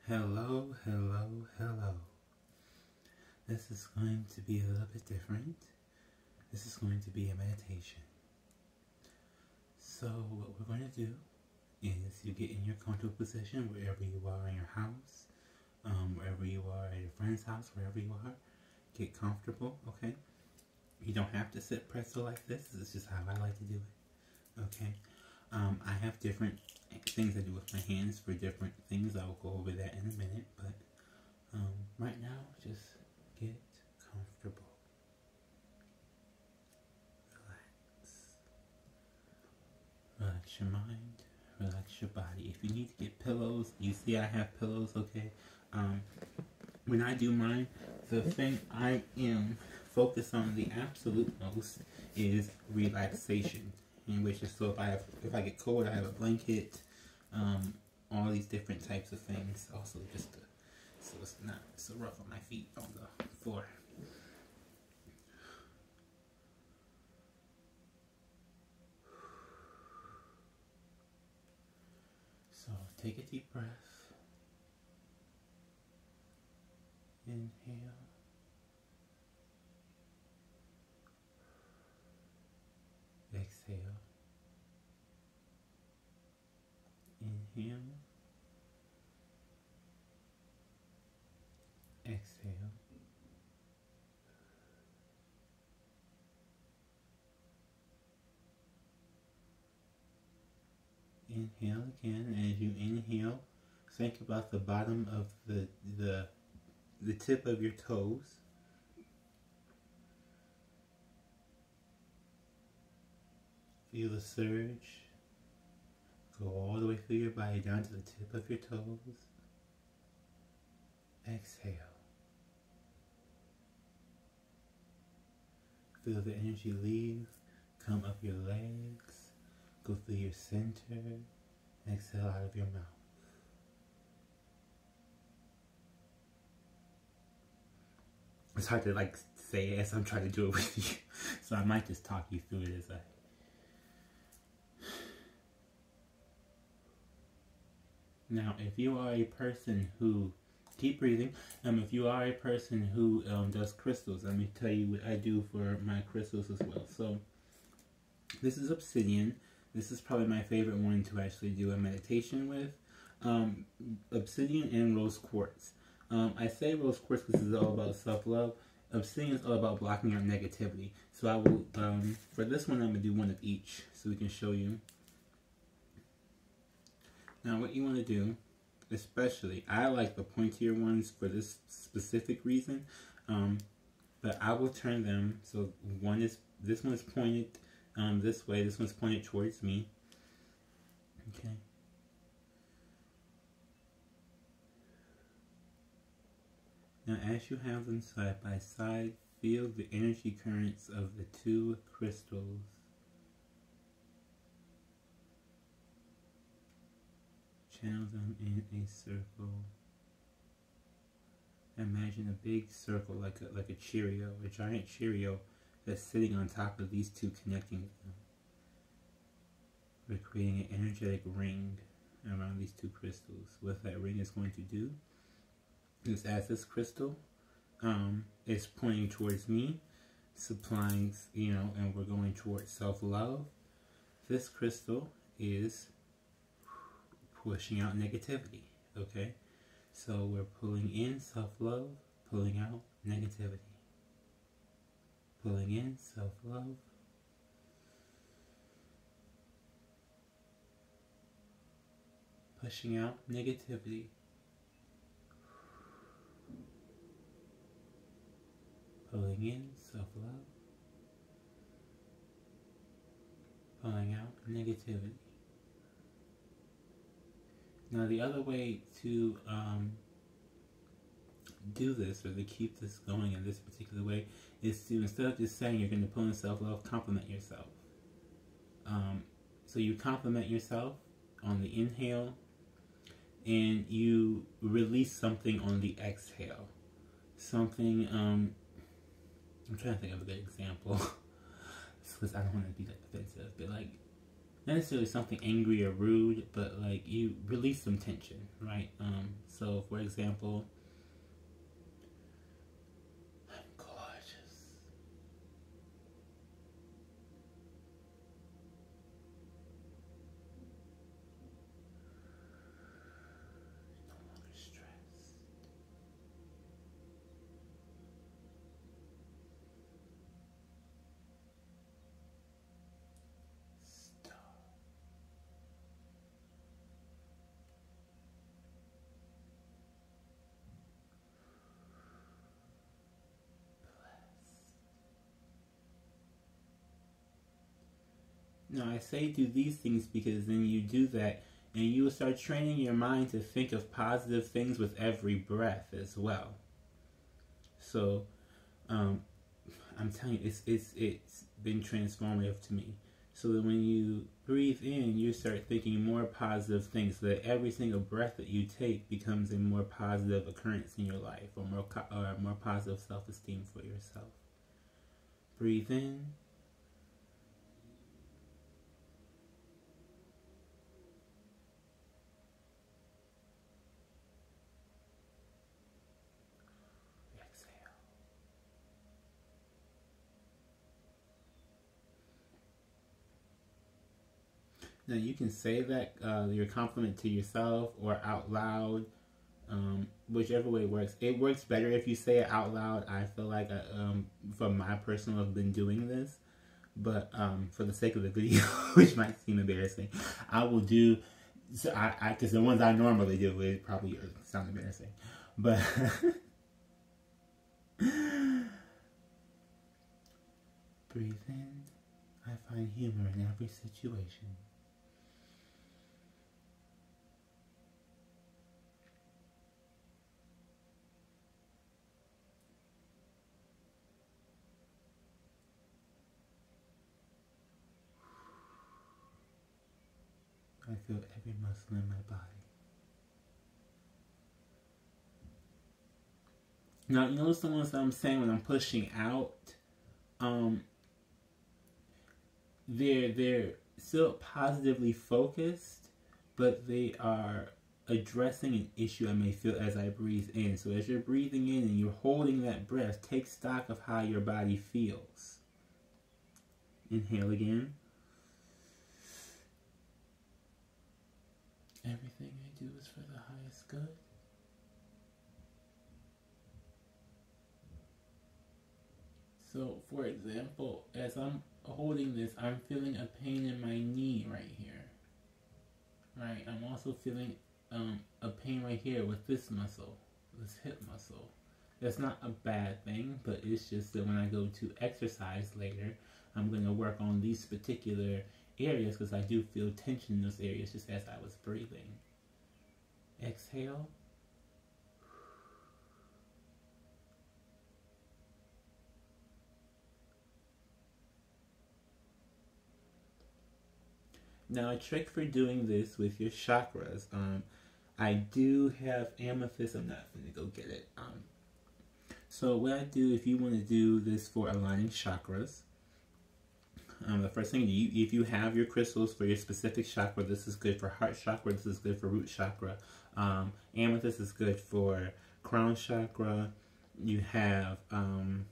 Hello, hello, hello. This is going to be a little bit different. This is going to be a meditation. So what we're going to do is you get in your comfortable position wherever you are in your house, wherever you are at your friend's house, wherever you are. Get comfortable, okay? You don't have to sit pretzel like this. This is just how I like to do it, okay? I have different things I do with my hands for different things. I will go over that in a minute, but right now, just get comfortable. Relax. Relax your mind. Relax your body. If you need to get pillows, you see I have pillows, okay? When I do mine, the thing I am focused on the absolute most is relaxation. In which is, so if I get cold, I have a blanket, all these different types of things. Also, just so it's not so rough on my feet on the floor. So take a deep breath. Inhale. Exhale. Inhale. Exhale. Inhale again. As you inhale, think about the bottom of the tip of your toes. Feel the surge. Go all the way through your body down to the tip of your toes. Exhale. Feel the energy leave, come up your legs, go through your center, exhale out of your mouth. It's hard to say it as I'm trying to do it with you, so I might just talk you through it as I... Now, if you are a person who, keep breathing, if you are a person who does crystals, let me tell you what I do for my crystals as well. So, this is obsidian. This is probably my favorite one to actually do a meditation with. Obsidian and rose quartz. I say rose quartz because it's all about self-love. Obsidian is all about blocking out negativity. So I will, for this one, I'm going to do one of each so we can show you. Now what you want to do, especially, I like the pointier ones for this specific reason, but I will turn them, so this one is pointed this way, this one's pointed towards me, okay. Now as you have them side by side, feel the energy currents of the two crystals. Channel them in a circle. Imagine a big circle like a Cheerio, a giant Cheerio that's sitting on top of these two, connecting them. We're creating an energetic ring around these two crystals. What that ring is going to do is, as this crystal is pointing towards me, supplying, and we're going towards self-love, this crystal is pushing out negativity, okay? So we're pulling in self-love, pulling out negativity. Pulling in self-love, pushing out negativity. Pulling in self-love, pulling out negativity. Now the other way to do this, or to keep this going in this particular way, is to, instead of just saying you're going to pull in self-love, compliment yourself. So you compliment yourself on the inhale, and you release something on the exhale. Something, I'm trying to think of a good example, because I don't want to be defensive, but not necessarily something angry or rude, but like you release some tension, right? So for example, I'm gorgeous. No longer stressed. Stop. Now, I say do these things because then you do that and you will start training your mind to think of positive things with every breath as well. So, I'm telling you, it's been transformative to me. So that when you breathe in, you start thinking more positive things. So that every single breath that you take becomes a more positive occurrence in your life, or more positive self-esteem for yourself. Breathe in. Now you can say that your compliment to yourself or out loud, whichever way works. It works better if you say it out loud. I feel like, from my personal, I've been doing this, but for the sake of the video, which might seem embarrassing, I will do. So because the ones I normally do, it probably sound embarrassing, but breathe in. I find humor in every situation. I feel every muscle in my body. Now, you notice the ones that I'm saying when I'm pushing out, they're still positively focused, but they are addressing an issue I may feel as I breathe in. So as you're breathing in and you're holding that breath, take stock of how your body feels. Inhale again. Everything I do is for the highest good. So, for example, as I'm holding this, I'm feeling a pain in my knee right here. Right? I'm also feeling a pain right here with this muscle, this hip muscle. That's not a bad thing, but it's just that when I go to exercise later, I'm going to work on these particular areas because I do feel tension in those areas just as I was breathing. Exhale. Now, a trick for doing this with your chakras, I do have amethyst. I'm not going to go get it. So what I do, if you want to do this for aligning chakras, the first thing, if you have your crystals for your specific chakra, this is good for heart chakra, this is good for root chakra. Amethyst is good for crown chakra. You have, God,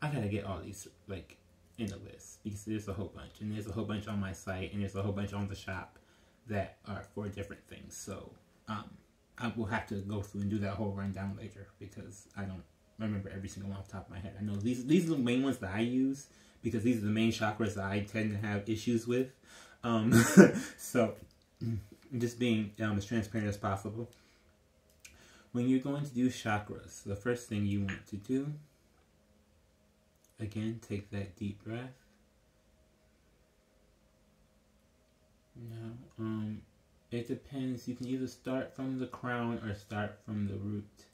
I gotta get all these, like, in the list, because there's a whole bunch, and there's a whole bunch on my site, and there's a whole bunch on the shop that are for different things. So, I will have to go through and do that whole rundown later, because I don't remember every single one off the top of my head. I know these are the main ones that I use, because these are the main chakras that I tend to have issues with. So, just being as transparent as possible. When you're going to do chakras, the first thing you want to do, again, take that deep breath. Now, it depends. You can either start from the crown or start from the root.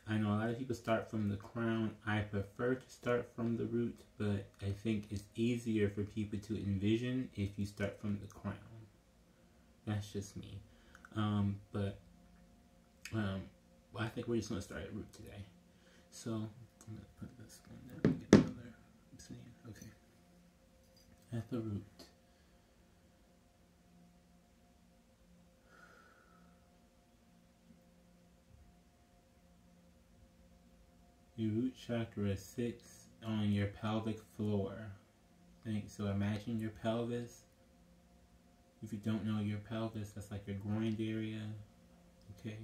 I know a lot of people start from the crown. I prefer to start from the root, but I think it's easier for people to envision if you start from the crown. That's just me. I think we're just going to start at root today. So, I'm going to put this one there and get another. Okay. At the root. Your root chakra sits on your pelvic floor. So imagine your pelvis. If you don't know your pelvis, that's like your groin area. Okay.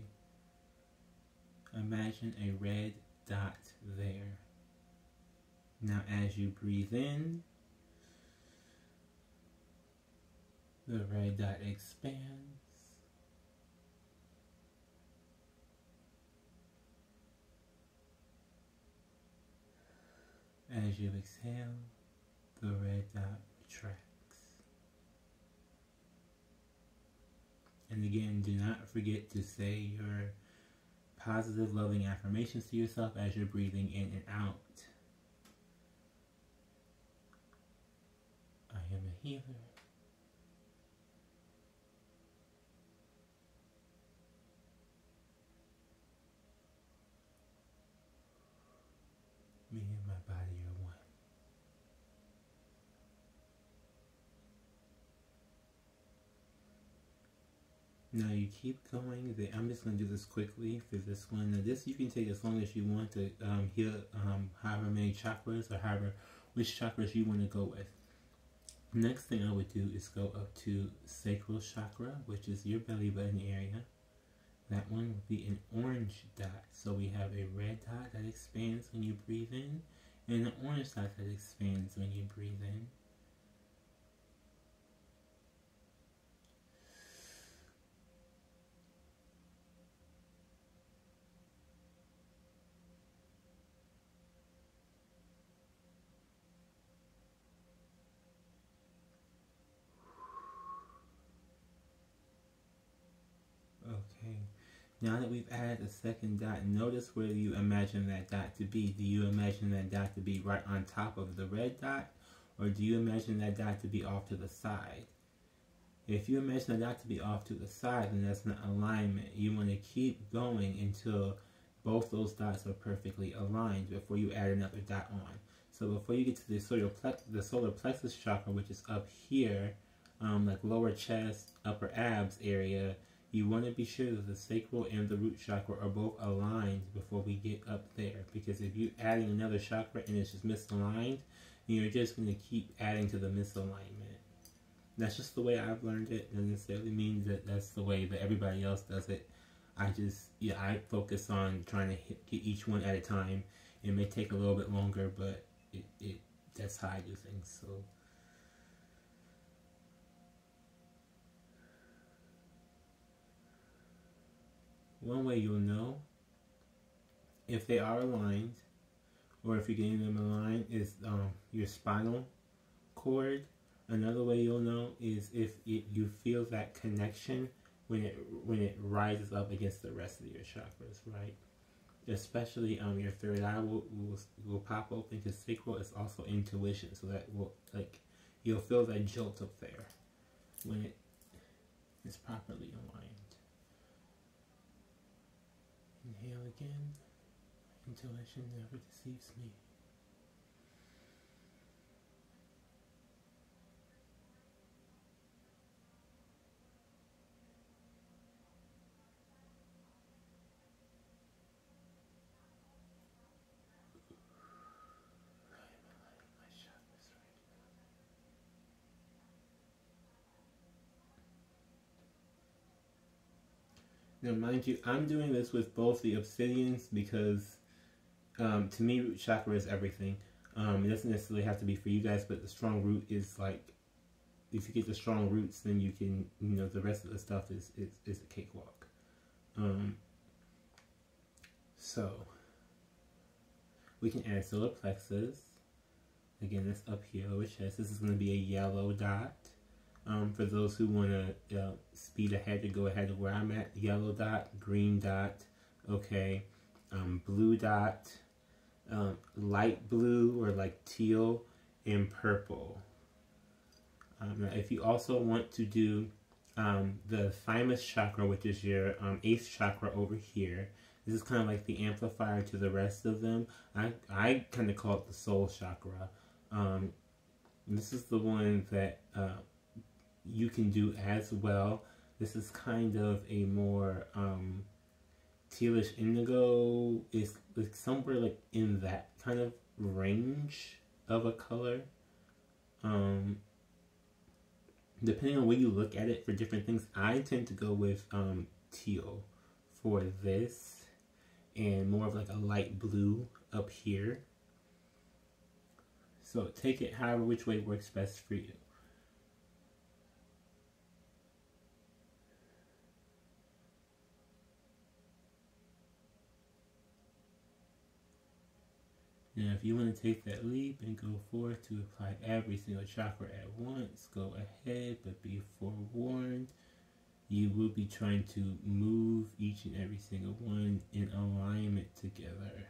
Imagine a red dot there. Now as you breathe in, the red dot expands. As you exhale, the red dot retracts. And again, do not forget to say your positive, loving affirmations to yourself as you're breathing in and out. I am a healer. Me and my body are one. Now you keep going. I'm just going to do this quickly for this one. Now this you can take as long as you want to heal however many chakras or which chakras you want to go with. Next thing I would do is go up to sacral chakra, which is your belly button area. That one would be an orange dot. So we have a red dot that expands when you breathe in, and an orange dot that expands when you breathe in. Okay. Now that we've added a second dot, notice where you imagine that dot to be. Do you imagine that dot to be right on top of the red dot? Or do you imagine that dot to be off to the side? If you imagine that dot to be off to the side, then that's an alignment. You want to keep going until both those dots are perfectly aligned before you add another dot on. So before you get to the solar plexus chakra, which is up here, like lower chest, upper abs area, you want to be sure that the sacral and the root chakra are both aligned before we get up there. Because if you're adding another chakra and it's just misaligned, you're just going to keep adding to the misalignment. That's just the way I've learned it. It doesn't necessarily mean that that's the way that everybody else does it. I focus on trying to get each one at a time. It may take a little bit longer, but that's how I do things. So. One way you'll know if they are aligned, or if you're getting them aligned, is your spinal cord. Another way you'll know is if you feel that connection when it rises up against the rest of your chakras, right? Especially your third eye will pop open, because sacral is also intuition, so that will you'll feel that jolt up there when it is properly aligned. Inhale again. Intuition never deceives me. Now, mind you, I'm doing this with both the obsidians because, to me, root chakra is everything. It doesn't necessarily have to be for you guys, but the strong root is like, if you get the strong roots, then you can, the rest of the stuff is a cakewalk. So, we can add solar plexus. Again, that's up here, lower chest. This is going to be a yellow dot. For those who want to speed ahead to go ahead of where I'm at, yellow dot, green dot, okay, blue dot, light blue or like teal, and purple. Now if you also want to do the thymus chakra, which is your 8th chakra over here, this is kind of like the amplifier to the rest of them. I kind of call it the soul chakra. This is the one that you can do as well. This is kind of a more tealish indigo is like somewhere like in that kind of range of a color. Depending on where you look at it for different things, I tend to go with teal for this, and more of like a light blue up here. So take it however which way works best for you. Now, if you want to take that leap and go forth to apply every single chakra at once, go ahead, but be forewarned, you will be trying to move each and every single one in alignment together.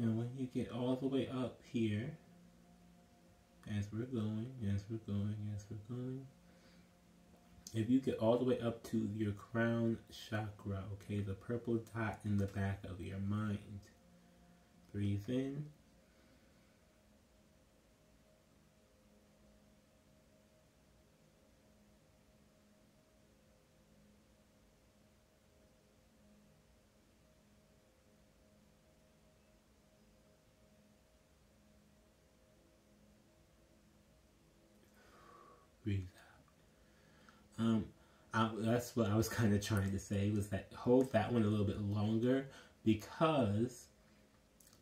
Now when you get all the way up here, as we're going, if you get all the way up to your crown chakra, okay, the purple dot in the back of your mind, breathe in. Breathe out. That's what I was kind of trying to say, was that hold that one a little bit longer, because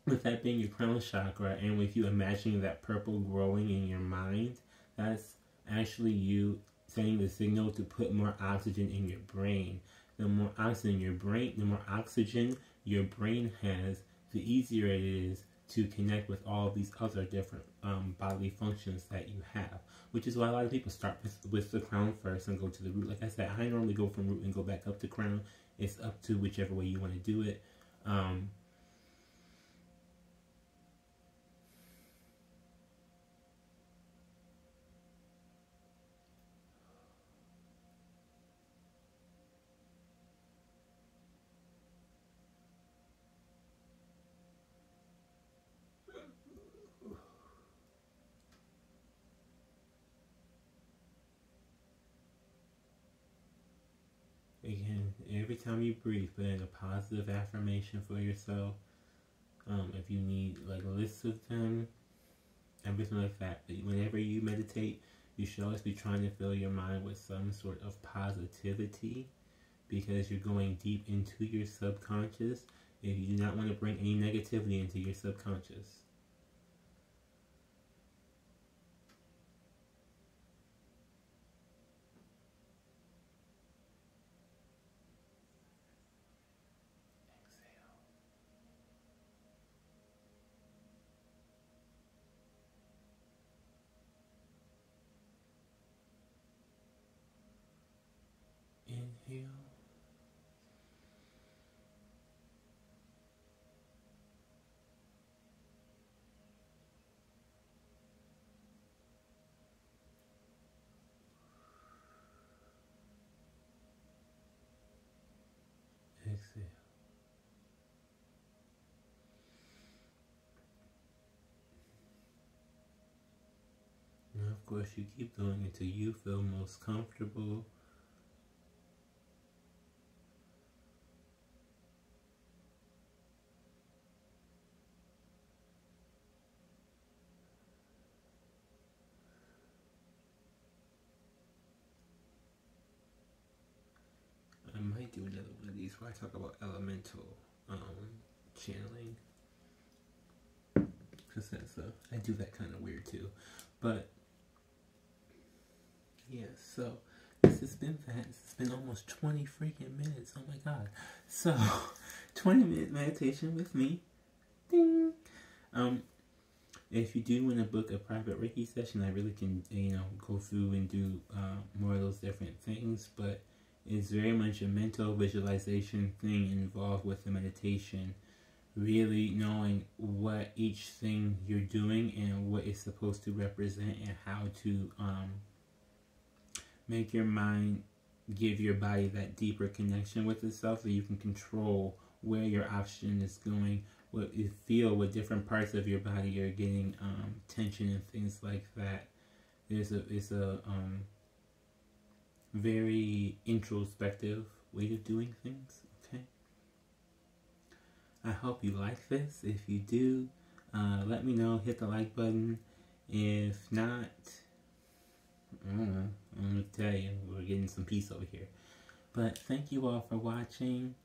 with that being your crown chakra, and with you imagining that purple growing in your mind, that's actually you sending the signal to put more oxygen in your brain. The more oxygen your brain has, the easier it is to connect with all of these other different bodily functions that you have. Which is why a lot of people start with the crown first and go to the root. Like I said, I normally go from root and go back up to crown. It's up to whichever way you want to do it. Again, every time you breathe, put in a positive affirmation for yourself. If you need like lists of them, everything like that. But whenever you meditate, you should always be trying to fill your mind with some sort of positivity, because you're going deep into your subconscious. If you do not want to bring any negativity into your subconscious. Inhale. Exhale. Now, of course, you keep going until you feel most comfortable. I might do another one of these where I talk about elemental channeling, because I do that kind of weird too. But yeah, so this has been that. It's been almost 20 freaking minutes. Oh my god. So 20-minute meditation with me. Ding. If you do want to book a private Reiki session, I really can, go through and do more of those different things, but it's very much a mental visualization thing involved with the meditation. Really knowing what each thing you're doing and what it's supposed to represent, and how to make your mind give your body that deeper connection with itself, so you can control where your oxygen is going, what you feel, what different parts of your body are getting tension and things like that. It's a very introspective way of doing things. Okay, I hope you like this. If you do, let me know. Hit the like button. If not, I don't know. I'm gonna tell you, we're getting some peace over here. But thank you all for watching.